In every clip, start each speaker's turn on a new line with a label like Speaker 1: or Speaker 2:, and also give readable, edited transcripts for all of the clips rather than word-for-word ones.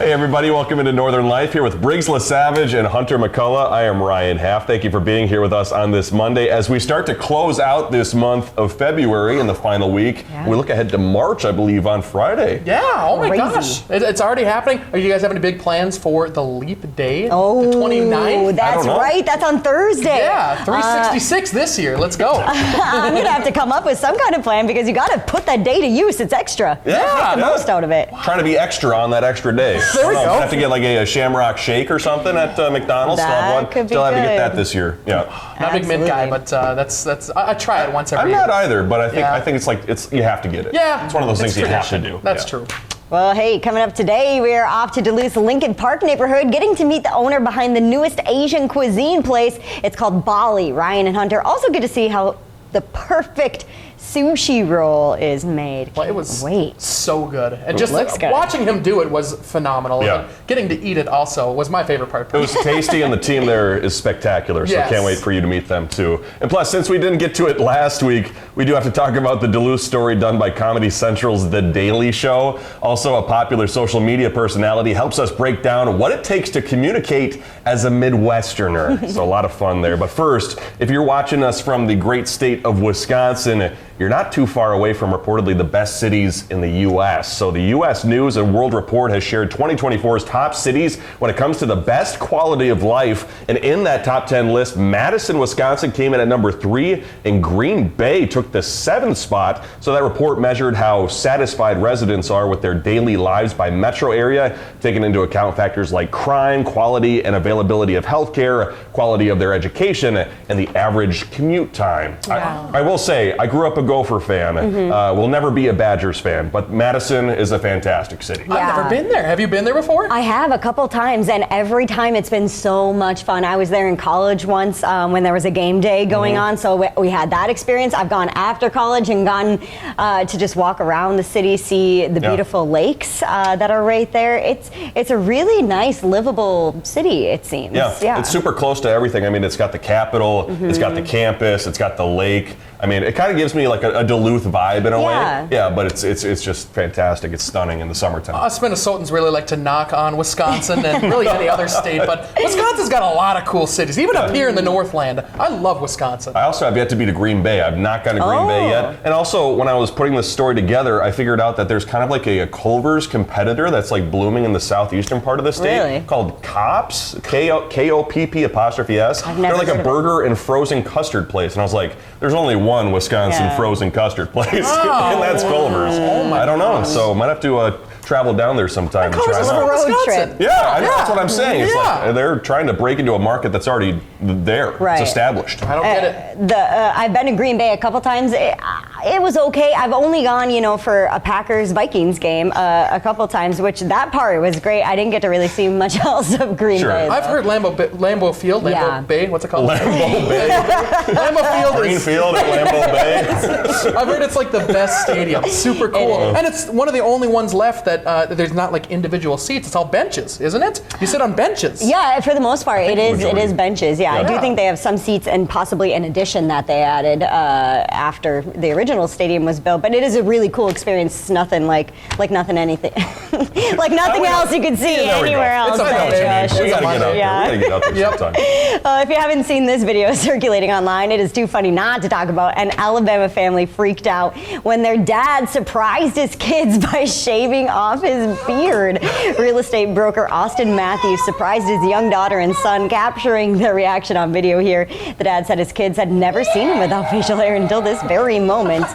Speaker 1: Hey everybody, welcome into Northern Life here with Briggs LaSavage and Hunter McCullough. I am Ryan Half. Thank you for being here with us on this Monday as we start to close out this month of February in the final week.
Speaker 2: Yeah.
Speaker 1: We look ahead to March, I believe, on Friday.
Speaker 3: Yeah, oh my
Speaker 2: Crazy.
Speaker 3: gosh. It's already happening. Are you guys having any big plans for the leap day?
Speaker 2: Oh,
Speaker 3: the 29th?
Speaker 2: that's right. That's on Thursday.
Speaker 3: Yeah, 366 this year. Let's go.
Speaker 2: I'm going to have to come up with some kind of plan because you got to put that day to use. It's extra.
Speaker 1: Yeah,
Speaker 2: Make the most out of it.
Speaker 1: Trying to be extra on that extra day.
Speaker 3: There we
Speaker 1: I don't know,
Speaker 3: go.
Speaker 1: have to get like a Shamrock Shake or something at McDonald's.
Speaker 2: That could be
Speaker 1: Still have to get
Speaker 2: good.
Speaker 1: that this year. Yeah.
Speaker 3: Not a big mint guy,
Speaker 2: Absolutely.
Speaker 3: but I try it once every
Speaker 1: I'm
Speaker 3: year.
Speaker 1: not either, but
Speaker 3: Yeah.
Speaker 1: I think it's you have to get it.
Speaker 3: Yeah.
Speaker 1: It's one of those things you have to
Speaker 3: tradition.
Speaker 1: do.
Speaker 3: That's
Speaker 1: Yeah.
Speaker 3: true.
Speaker 2: Well, hey, coming up today, we're off to Duluth's Lincoln Park neighborhood, getting to meet the owner behind the newest Asian cuisine place. It's called Bali. Ryan and Hunter also get to see how the perfect sushi roll is made.
Speaker 3: Well, it was so good. And just
Speaker 2: looks good.
Speaker 3: watching him do it was phenomenal.
Speaker 1: Yeah.
Speaker 3: And getting to eat it also was my favorite part.
Speaker 1: It was tasty, and the team there is spectacular, so I
Speaker 3: Yes.
Speaker 1: can't wait for you to meet them too. And plus, since we didn't get to it last week, we do have to talk about the Duluth story done by Comedy Central's The Daily Show. Also, a popular social media personality helps us break down what it takes to communicate as a Midwesterner. So a lot of fun there. But first, if you're watching us from the great state of Wisconsin, you're not too far away from reportedly the best cities in the U.S. So the U.S. News and World Report has shared 2024's top cities when it comes to the best quality of life. And in that top 10 list, Madison, Wisconsin came in at number 3, and Green Bay took the 7th spot. So that report measured how satisfied residents are with their daily lives by metro area, taking into account factors like crime, quality and availability of healthcare, quality of their education, and the average commute time.
Speaker 2: Wow.
Speaker 1: I will say, I grew up a Gopher fan. Will never be a Badgers fan, but Madison is a fantastic city.
Speaker 2: Yeah.
Speaker 3: I've never been there. Have you been there before?
Speaker 2: I have a couple times, and every time it's been so much fun. I was there in college once when there was a game day going on, so we had that experience. I've gone after college and gone to just walk around the city, see the beautiful lakes that are right there. It's a really nice, livable city, it seems.
Speaker 1: Yeah, it's super close to everything. I mean, it's got the Capitol, it's got the campus, it's got the lake. I mean, it kind of gives me like a Duluth vibe in a way. Yeah, but it's just fantastic. It's stunning in the summertime.
Speaker 3: Us Minnesotans really like to knock on Wisconsin and really any other state, but Wisconsin's got a lot of cool cities, even up here in the Northland. I love Wisconsin.
Speaker 1: I also have yet to be to Green Bay. I've not gone to Green Bay yet. And also, when I was putting this story together, I figured out that there's kind of like a Culver's competitor that's like blooming in the southeastern part of the state
Speaker 2: Really?
Speaker 1: called Kopp's, Kopp''S.
Speaker 2: I've
Speaker 1: They're
Speaker 2: never
Speaker 1: like
Speaker 2: heard
Speaker 1: a
Speaker 2: of it.
Speaker 1: burger and frozen custard place. And I was like, there's only one Wisconsin frozen custard place, and that's Culver's.
Speaker 3: Oh my
Speaker 1: I don't know,
Speaker 3: gosh.
Speaker 1: so might have to travel down there sometime and
Speaker 3: Culver's
Speaker 1: try
Speaker 3: is
Speaker 1: it
Speaker 3: from
Speaker 1: out.
Speaker 2: road
Speaker 3: Wisconsin.
Speaker 2: trip.
Speaker 1: Yeah, that's what I'm saying. It's
Speaker 3: Yeah.
Speaker 1: like they're trying to break into a market that's already there.
Speaker 2: Right.
Speaker 1: It's established.
Speaker 3: I don't get it.
Speaker 2: I've been to Green Bay a couple times. It was okay. I've only gone, for a Packers-Vikings game a couple times, which that part was great. I didn't get to really see much else of Green
Speaker 1: Sure.
Speaker 2: Bay.
Speaker 3: I've heard Lambeau Field, Lambeau
Speaker 2: Yeah.
Speaker 3: Bay, what's it called?
Speaker 1: Lambeau Bay.
Speaker 3: Lambeau Field is,
Speaker 1: Greenfield at Lambeau Bay.
Speaker 3: I've heard it's like the best stadium. Super cool.
Speaker 2: is.
Speaker 3: And it's one of the only ones left that there's not like individual seats. It's all benches, isn't it? You sit on benches.
Speaker 2: Yeah, for the most part, it is
Speaker 1: majority.
Speaker 2: benches. Yeah, I do
Speaker 3: Yeah.
Speaker 2: think they have some seats and possibly an addition that they added after the original stadium was built. But it is a really cool experience. It's nothing like nothing anything like nothing else you could see
Speaker 1: There we go.
Speaker 2: anywhere else.
Speaker 3: It's a
Speaker 2: Oh,
Speaker 3: Monday.
Speaker 2: gosh.
Speaker 1: We gotta get out there.
Speaker 2: Yeah.
Speaker 1: We gotta get out there
Speaker 3: Yep.
Speaker 1: sometime.
Speaker 2: If you haven't seen this video circulating online, it is too funny not to talk about. An Alabama family freaked out when their dad surprised his kids by shaving off his beard. Real estate broker Austin Matthews surprised his young daughter and son, capturing their reaction on video here. The dad said his kids had never seen him without facial hair until this very moment.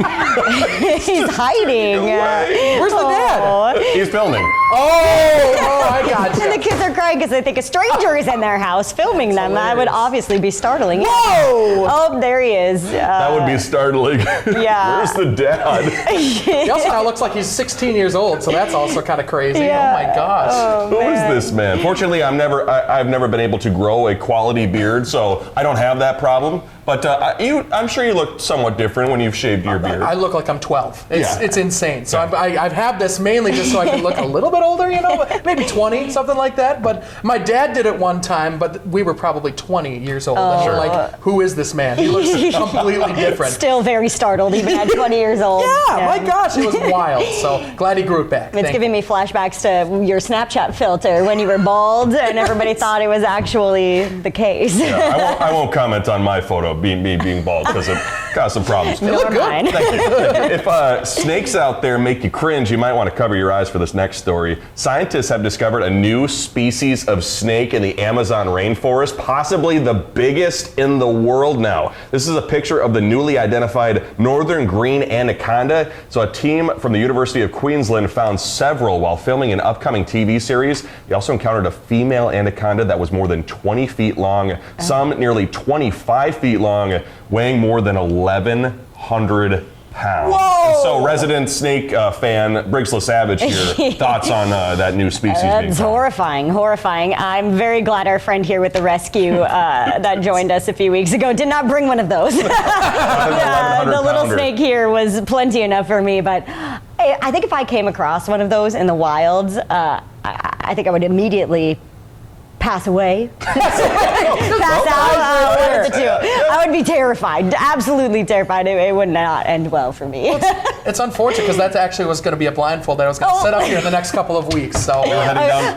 Speaker 2: He's hiding.
Speaker 3: Where's the dad?
Speaker 2: Aw.
Speaker 1: He's filming.
Speaker 3: Oh, I got
Speaker 2: And the
Speaker 3: you.
Speaker 2: kids are crying because they think a stranger is in their house filming them. That would
Speaker 3: hilarious.
Speaker 2: obviously be startling.
Speaker 3: Whoa!
Speaker 2: Oh, there he is.
Speaker 1: That would be startling.
Speaker 2: Yeah.
Speaker 1: Where's the dad?
Speaker 3: He also now looks like he's 16 years old, so that's also kind of crazy.
Speaker 2: Yeah.
Speaker 3: Oh my gosh.
Speaker 1: Who is this man? Fortunately, I've never been able to grow a quality beard, so I don't have that problem. But I'm sure you look somewhat different when you've shaved your your beard.
Speaker 3: I look like I'm 12. It's insane. So
Speaker 1: Yeah.
Speaker 3: I've had this mainly just so I can look a little bit older, maybe 20, something like that. But my dad did it one time, but we were probably 20 years old. And we're like, who is this man? He looks completely different.
Speaker 2: Still very startled, even at 20 years old.
Speaker 3: Yeah, my gosh, it was wild. So glad he grew it back.
Speaker 2: It's giving me flashbacks to your Snapchat filter when you were bald and everybody thought it was actually the case.
Speaker 1: Yeah, I won't comment on my photo being bald because it caused some problems.
Speaker 3: You look good.
Speaker 1: If snakes out there make you cringe, you might want to cover your eyes for this next story. Scientists have discovered a new species of snake in the Amazon rainforest, possibly the biggest in the world now. This is a picture of the newly identified northern green anaconda. So a team from the University of Queensland found several while filming an upcoming TV series. They also encountered a female anaconda that was more than 20 feet long, some nearly 25 feet long, weighing more than 1,100 pounds.
Speaker 3: Whoa!
Speaker 1: And so resident snake fan Briggs LaSavage here, thoughts on that new species being
Speaker 2: That's
Speaker 1: found?
Speaker 2: horrifying. I'm very glad our friend here with the rescue that joined us a few weeks ago did not bring one of those. The little snake here was plenty enough for me, but I think if I came across one of those in the wilds, I think I would immediately pass away. Pass out. One of the two. I would be terrified, absolutely terrified. It would not end well for me.
Speaker 3: It's unfortunate because that actually was going to be a blindfold that I was going to set up here in the next couple of weeks. So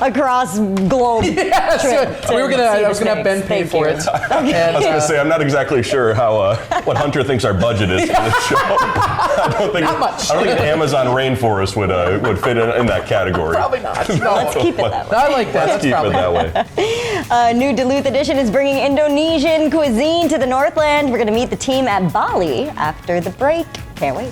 Speaker 2: Across globe.
Speaker 3: yes,
Speaker 2: trip
Speaker 3: we were
Speaker 2: to
Speaker 3: I
Speaker 2: see
Speaker 3: was
Speaker 2: the
Speaker 3: going to have Ben
Speaker 2: snakes.
Speaker 3: pay
Speaker 2: Thank
Speaker 3: for
Speaker 2: you.
Speaker 3: it.
Speaker 1: I was going to say, I'm not exactly sure how what Hunter thinks our budget is for this show. I don't think
Speaker 3: Not much.
Speaker 1: I don't think an Amazon rainforest would fit in that category.
Speaker 3: Probably not. No.
Speaker 2: Let's keep it that way.
Speaker 3: I like that. That's
Speaker 1: Keep
Speaker 3: probably
Speaker 1: it that way.
Speaker 2: A new Duluth edition is bringing Indonesian cuisine to the Northland. We're going to meet the team at Bali after the break. Can't wait.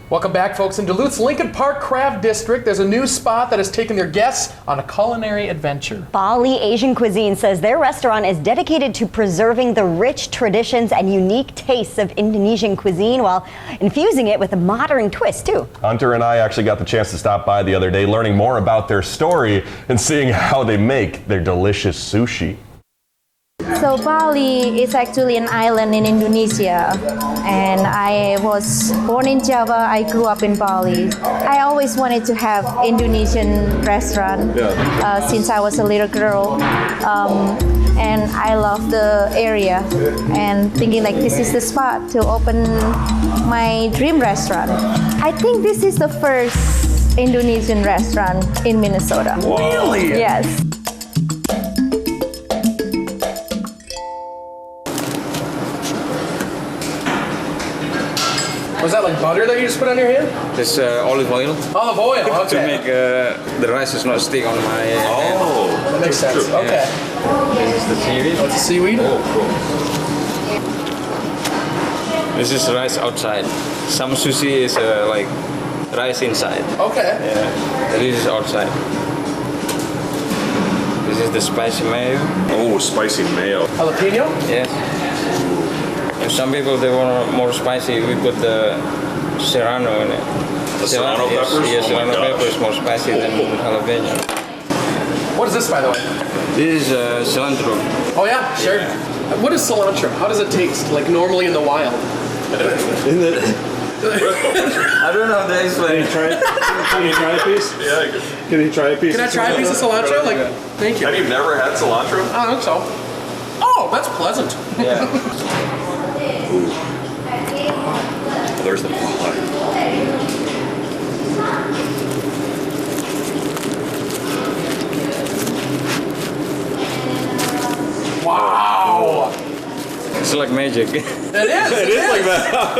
Speaker 3: Welcome back, folks. In Duluth's Lincoln Park Craft District, there's a new spot that has taken their guests on a culinary adventure.
Speaker 2: Bali Asian Cuisine says their restaurant is dedicated to preserving the rich traditions and unique tastes of Indonesian cuisine while infusing it with a modern twist, too.
Speaker 1: Hunter and I actually got the chance to stop by the other day, learning more about their story and seeing how they make their delicious sushi.
Speaker 4: So Bali is actually an island in Indonesia, and I was born in Java. I grew up in Bali. I always wanted to have Indonesian restaurant since I was a little girl, and I love the area and thinking like this is the spot to open my dream restaurant. I think this is the first Indonesian restaurant in Minnesota.
Speaker 3: Really?
Speaker 4: Yes.
Speaker 3: Was that like butter that you just put on your hand?
Speaker 5: It's olive oil
Speaker 3: Olive oil,
Speaker 5: to
Speaker 3: okay.
Speaker 5: make the rice is not stick on my hand.
Speaker 3: That makes sense. Okay.
Speaker 5: This is the seaweed.
Speaker 3: What's the seaweed?
Speaker 5: This is rice outside. Some sushi is like rice inside.
Speaker 3: Okay.
Speaker 5: Yeah. This is outside. This is the spicy mayo.
Speaker 6: Oh, spicy mayo.
Speaker 3: Jalapeno?
Speaker 5: Yes. And some people they want more spicy. We put the serrano in it.
Speaker 6: The serrano peppers?
Speaker 5: Yes,
Speaker 6: Oh my
Speaker 5: serrano
Speaker 6: gosh.
Speaker 5: pepper is more spicy than jalapeno.
Speaker 3: What is this, by the way?
Speaker 5: This is cilantro.
Speaker 3: Oh, yeah? Sure. What is cilantro? How does it taste, like normally in the wild?
Speaker 5: I don't know how to explain.
Speaker 6: Can you try a piece? Yeah. Can you try a piece?
Speaker 3: Can I try a piece of cilantro? Like, thank you.
Speaker 6: Have you never had cilantro?
Speaker 3: I don't think so. Oh, that's pleasant.
Speaker 5: Yeah.
Speaker 6: Oh, there's the fly.
Speaker 3: Wow.
Speaker 5: It's like magic.
Speaker 3: It is.
Speaker 6: It is like that.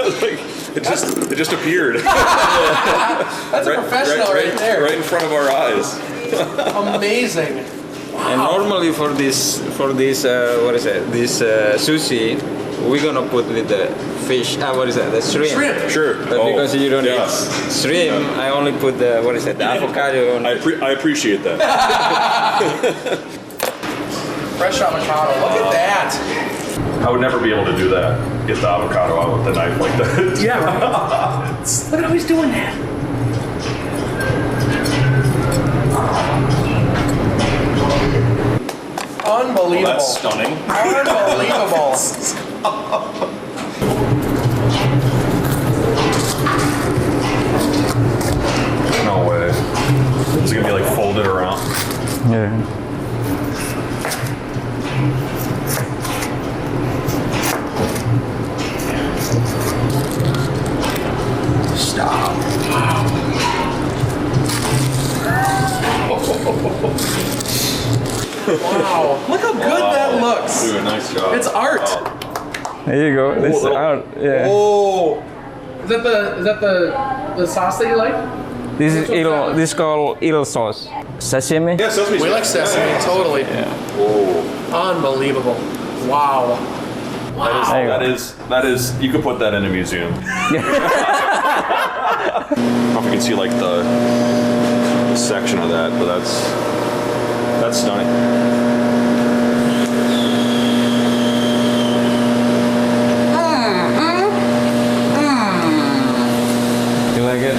Speaker 6: It just appeared.
Speaker 3: That's a professional right there.
Speaker 6: Right in front of our eyes.
Speaker 3: Amazing.
Speaker 5: And normally for this what is it? This sushi, we're gonna put with the fish. What is that? The shrimp.
Speaker 3: Shrimp.
Speaker 6: Sure.
Speaker 5: But because you don't
Speaker 6: yeah.
Speaker 5: eat shrimp, I only put the the avocado on.
Speaker 6: I appreciate that.
Speaker 3: Fresh avocado. Look at that.
Speaker 1: I would never be able to do that. Get the avocado out with the knife like that.
Speaker 3: Yeah, right. Look at how he's doing that. Unbelievable.
Speaker 1: Well, that's stunning.
Speaker 3: Unbelievable.
Speaker 1: No way. Is it gonna be like folded around?
Speaker 7: Yeah.
Speaker 3: Stop. Wow. Look how good that looks.
Speaker 1: Dude, nice job.
Speaker 3: It's art.
Speaker 7: There you go. This is
Speaker 1: little-
Speaker 7: out. Yeah.
Speaker 3: Oh. Is that the sauce that you like?
Speaker 7: This is eel. This is called eel sauce. Sashimi.
Speaker 1: Yeah, sesame.
Speaker 3: We like sesame, totally.
Speaker 1: Oh.
Speaker 3: Unbelievable. Wow.
Speaker 1: That is. You could put that in a museum. I don't know if you can see like the section of that, but that's stunning.
Speaker 7: You like it?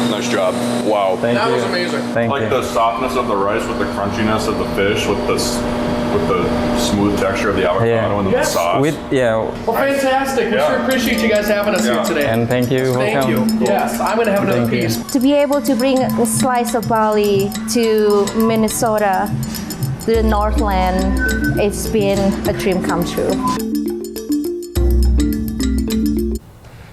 Speaker 1: Nice job. Wow.
Speaker 7: Thank
Speaker 3: That
Speaker 7: you.
Speaker 3: was amazing.
Speaker 7: Thank
Speaker 1: Like
Speaker 7: you.
Speaker 1: the softness of the rice with the crunchiness of the fish with the smooth texture of the avocado
Speaker 7: Yeah.
Speaker 1: and the
Speaker 3: Yes.
Speaker 1: sauce.
Speaker 7: With yeah.
Speaker 3: Well, fantastic. We sure appreciate you guys having us here today.
Speaker 7: And thank you.
Speaker 3: Thank you.
Speaker 7: Welcome.
Speaker 3: Yes, I'm going to have another
Speaker 7: Thank you.
Speaker 3: piece.
Speaker 4: To be able to bring a slice of Bali to Minnesota, the Northland, it's been a dream come true.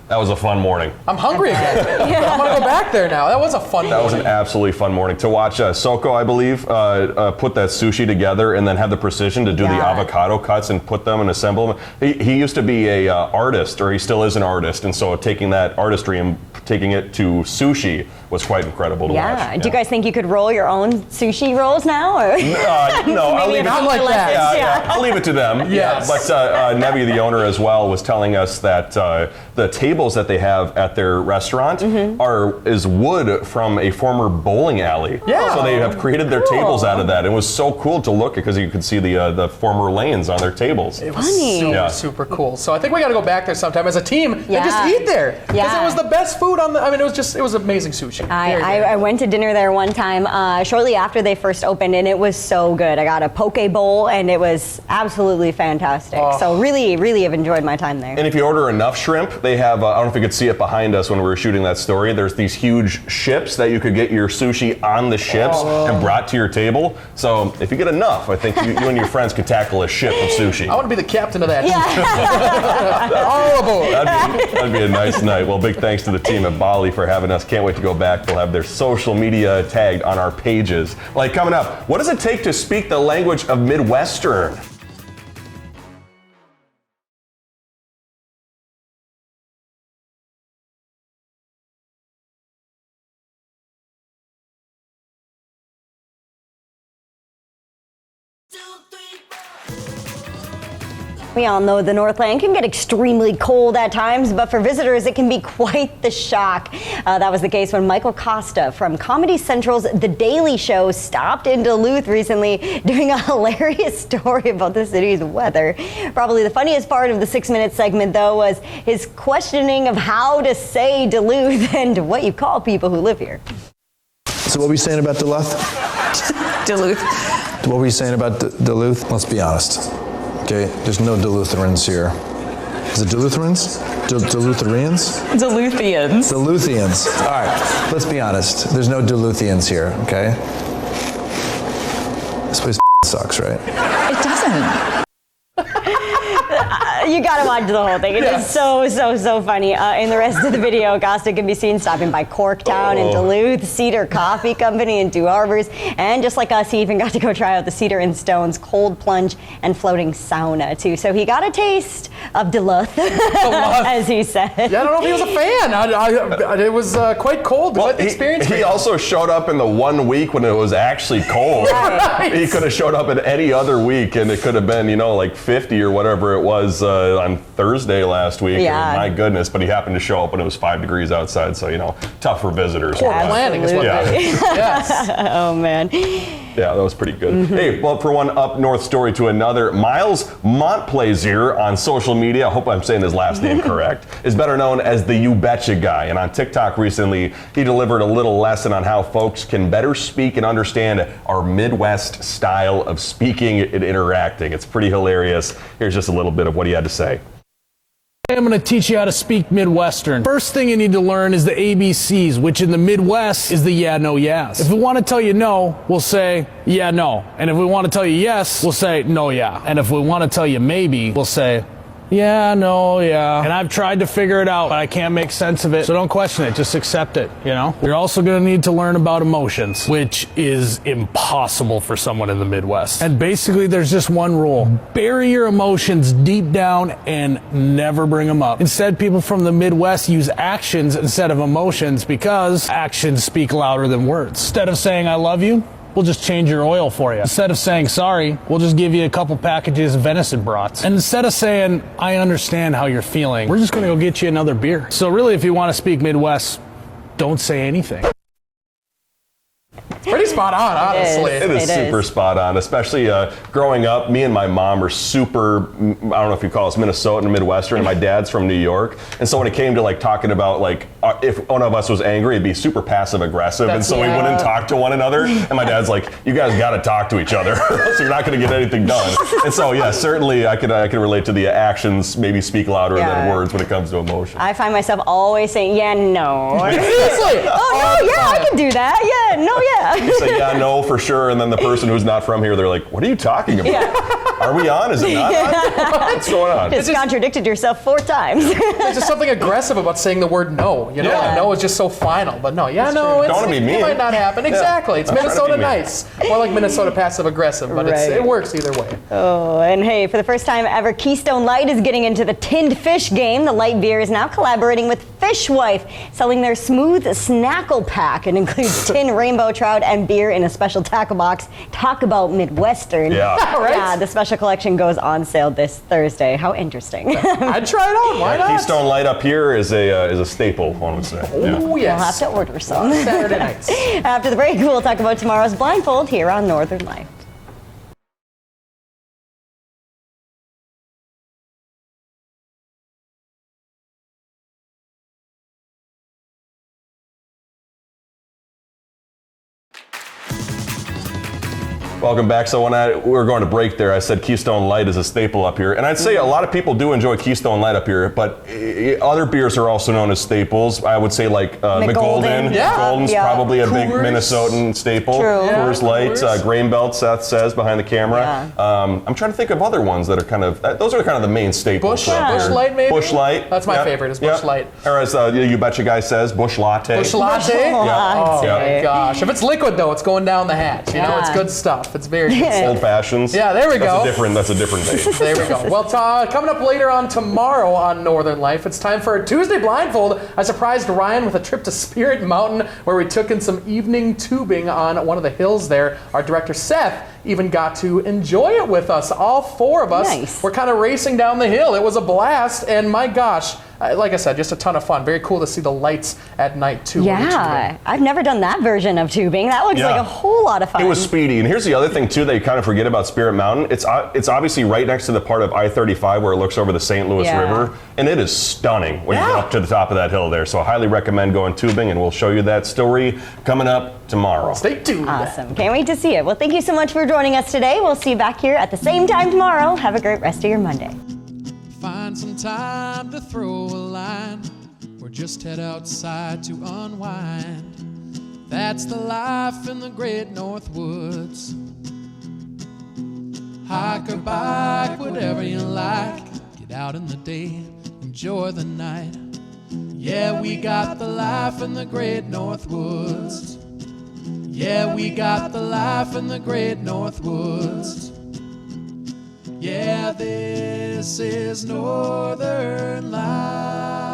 Speaker 1: That was a fun morning.
Speaker 3: I'm hungry again. I'm going to go back there now. That was a fun
Speaker 1: That was an
Speaker 3: morning.
Speaker 1: absolutely fun morning to watch. Soko, I believe, put that sushi together and then have the precision to do the
Speaker 2: Yeah.
Speaker 1: avocado cuts and put them and assemble them. He used to be a artist, or he still is an artist, and so taking that artistry and taking it to sushi was quite incredible to watch.
Speaker 2: Yeah. Do you guys think you could roll your own sushi rolls now? Or?
Speaker 1: No, I'll leave it.
Speaker 3: Not like that.
Speaker 1: Yeah, I'll leave it to them.
Speaker 3: Yes.
Speaker 1: But Nevi, the owner as well, was telling us that the tables that they have at their restaurant is wood from a former bowling alley.
Speaker 3: Yeah.
Speaker 1: So they have created their
Speaker 2: Cool.
Speaker 1: tables out of that. It was so cool to look at because you could see the former lanes on their tables.
Speaker 3: It was
Speaker 2: Funny.
Speaker 3: super,
Speaker 1: Yeah.
Speaker 3: super cool. So I think we got to go back there sometime as a team and just
Speaker 2: Yeah.
Speaker 3: eat there. Because
Speaker 2: Yeah.
Speaker 3: it was the best food on the, I mean, it was amazing sushi. Very good.
Speaker 2: I went to dinner there one time shortly after they first opened, and it was so good. I got a poke bowl, and it was absolutely fantastic.
Speaker 3: Oh.
Speaker 2: So really, really have enjoyed my time there.
Speaker 1: And if you order enough shrimp, they have, I don't know if you could see it behind us when we were shooting that story, there's these huge ships that you could get your sushi on the ships and brought to your table. So if you get enough, I think you and your friends could tackle a ship of sushi.
Speaker 3: I want to be the captain of that.
Speaker 2: Yeah.
Speaker 3: All aboard.
Speaker 1: That'd be a nice night. Well, big thanks to the team at Bali for having us. Can't wait to go back. They'll have their social media tagged on our pages. Like coming up, what does it take to speak the language of Midwestern?
Speaker 2: We all know the Northland can get extremely cold at times, but for visitors, it can be quite the shock. That was the case when Michael Costa from Comedy Central's The Daily Show stopped in Duluth recently doing a hilarious story about the city's weather. Probably the funniest part of the 6-minute segment, though, was his questioning of how to say Duluth and what you call people who live here.
Speaker 8: So what were you saying about Duluth?
Speaker 9: Duluth.
Speaker 8: What were you saying about Duluth? Let's be honest. Okay, there's no Dulutherans here. Is it Dulutherans? Dulutherians?
Speaker 9: Duluthians.
Speaker 8: Duluthians. All right, let's be honest. There's no Duluthians here, okay? This place sucks, right?
Speaker 9: It doesn't.
Speaker 2: You gotta watch the whole thing. It is so funny. In the rest of the video, Costa can be seen stopping by Corktown and Duluth, Cedar Coffee Company in Two Harbors, and just like us, he even got to go try out the Cedar and Stones cold plunge and floating sauna too. So he got a taste of Duluth, as he said.
Speaker 3: Yeah, I don't know if he was a fan. It was quite cold. Quite the experience.
Speaker 1: He also showed up in the 1 week when it was actually cold.
Speaker 3: Right.
Speaker 1: He could have showed up at any other week, and it could have been, like 50 or whatever it was on Thursday last week.
Speaker 2: Yeah.
Speaker 1: My goodness, but he happened to show up when it was 5 degrees outside, so tough for visitors.
Speaker 3: Poor planning is what
Speaker 1: Yeah.
Speaker 3: it is. Yes.
Speaker 2: Oh man.
Speaker 1: Yeah, that was pretty good. Hey, well, for one up north story to another, Miles Montplaisir on social media, I hope I'm saying his last name correct, is better known as the You Betcha guy. And on TikTok recently, he delivered a little lesson on how folks can better speak and understand our Midwest style of speaking and interacting. It's pretty hilarious. Here's just a little bit of what he had to say.
Speaker 10: I'm going to teach you how to speak Midwestern. First thing you need to learn is the ABCs, which in the Midwest is the yeah, no, yes. If we want to tell you no, we'll say yeah, no. And if we want to tell you yes, we'll say no, yeah. And if we want to tell you maybe, we'll say yeah, no, yeah. And I've tried to figure it out, but I can't make sense of it. So don't question it, just accept it, you know? You're also going to need to learn about emotions, which is impossible for someone in the Midwest. And basically there's just one rule. Bury your emotions deep down and never bring them up. Instead, people from the Midwest use actions instead of emotions because actions speak louder than words. Instead of saying I love you, we'll just change your oil for you. Instead of saying sorry, we'll just give you a couple packages of venison brats. And instead of saying, I understand how you're feeling, we're just gonna go get you another beer. So really, if you wanna speak Midwest, don't say anything.
Speaker 3: Pretty spot on, honestly.
Speaker 1: It is super spot on, especially growing up. Me and my mom are super, I don't know if you call us Minnesotan or Midwestern, and my dad's from New York. And so when it came to like talking about like, if one of us was angry, it'd be super passive aggressive. And so we wouldn't talk to one another. And my dad's like, you guys got to talk to each other, so you're not going to get anything done. And so yeah, certainly I can relate to the actions maybe speak louder than words when it comes to emotion.
Speaker 2: I find myself always saying, yeah, no.
Speaker 3: Seriously?
Speaker 2: Oh, no, yeah, I can do that. Yeah, no, yeah.
Speaker 1: You say, yeah, no, for sure. And then the person who's not from here, they're like, what are you talking about?
Speaker 2: Yeah.
Speaker 1: Are we on? Is it not on? What's going on?
Speaker 2: Just contradicted yourself 4 times.
Speaker 3: There's just something aggressive about saying the word no. You know, no is just so final. But no, yeah,
Speaker 2: That's
Speaker 3: no,
Speaker 2: true.
Speaker 3: it's,
Speaker 1: Don't be mean.
Speaker 3: It might not happen. Exactly. It's Minnesota nice. More like Minnesota passive aggressive, but it works either way.
Speaker 2: Oh, and hey, for the first time ever, Keystone Light is getting into the tinned fish game. The light beer is now collaborating with Fish Wife, selling their smooth snackle pack. It includes tin rainbow trout and beer in a special tackle box. Talk about Midwestern.
Speaker 1: Yeah.
Speaker 3: Right?
Speaker 2: Yeah, the special collection goes on sale this Thursday. How interesting.
Speaker 3: I'd try it out. Why not?
Speaker 1: Keystone Light up here is a staple, one would say.
Speaker 3: Oh, yes.
Speaker 2: We'll have to order some.
Speaker 3: Saturday nights.
Speaker 2: After the break, we'll talk about tomorrow's blindfold here on Northern Life.
Speaker 1: Welcome back. So when we were going to break there, I said Keystone Light is a staple up here. And I'd say a lot of people do enjoy Keystone Light up here, but other beers are also known as staples. I would say like McGolden.
Speaker 2: Yeah.
Speaker 1: McGolden's probably a big
Speaker 3: Coors.
Speaker 1: Minnesotan staple.
Speaker 2: True.
Speaker 3: Yeah,
Speaker 1: Coors Light,
Speaker 3: Coors.
Speaker 1: Grain Belt, Seth says behind the camera.
Speaker 2: Yeah.
Speaker 1: I'm trying to think of other ones that are kind of, those are kind of the main staples.
Speaker 3: Bush Light, maybe?
Speaker 1: Bush Light.
Speaker 3: That's my favorite, is Busch Light.
Speaker 1: Or as You Betcha guy says, Bush Latte.
Speaker 3: Bush Latte?
Speaker 2: Latte.
Speaker 3: Oh my gosh. If it's liquid though, it's going down the hatch. You know, it's good stuff. It's very good stuff.
Speaker 1: Old Fashions.
Speaker 3: Yeah, there we go.
Speaker 1: That's a different day.
Speaker 3: There we go. Well, coming up later on tomorrow on Northern Life, it's time for a Tuesday Blindfold. I surprised Ryan with a trip to Spirit Mountain where we took in some evening tubing on one of the hills there. Our director Seth even got to enjoy it with us. All 4 of us
Speaker 2: Nice.
Speaker 3: were kind of racing down the hill. It was a blast, and my gosh, like I said, just a ton of fun. Very cool to see the lights at night too.
Speaker 2: Yeah, I've never done that version of tubing. That looks like a whole lot of fun.
Speaker 1: It was speedy. And here's the other thing too that you kind of forget about Spirit Mountain. It's obviously right next to the part of I-35 where it looks over the St. Louis River, and it is stunning when you get up to the top of that hill there. So I highly recommend going tubing, and we'll show you that story coming up tomorrow.
Speaker 3: Stay tuned.
Speaker 2: Awesome. Can't wait to see it. Well, thank you so much for joining us today. We'll see you back here at the same time tomorrow. Have a great rest of your Monday.
Speaker 11: Find some time to throw a line, or just head outside to unwind. That's the life in the great North Woods. Hike or bike, whatever you like. Get out in the day, enjoy the night. Yeah, we got the life in the great North Woods. Yeah, we got the life in the great North Woods. Yeah, this is Northern Life.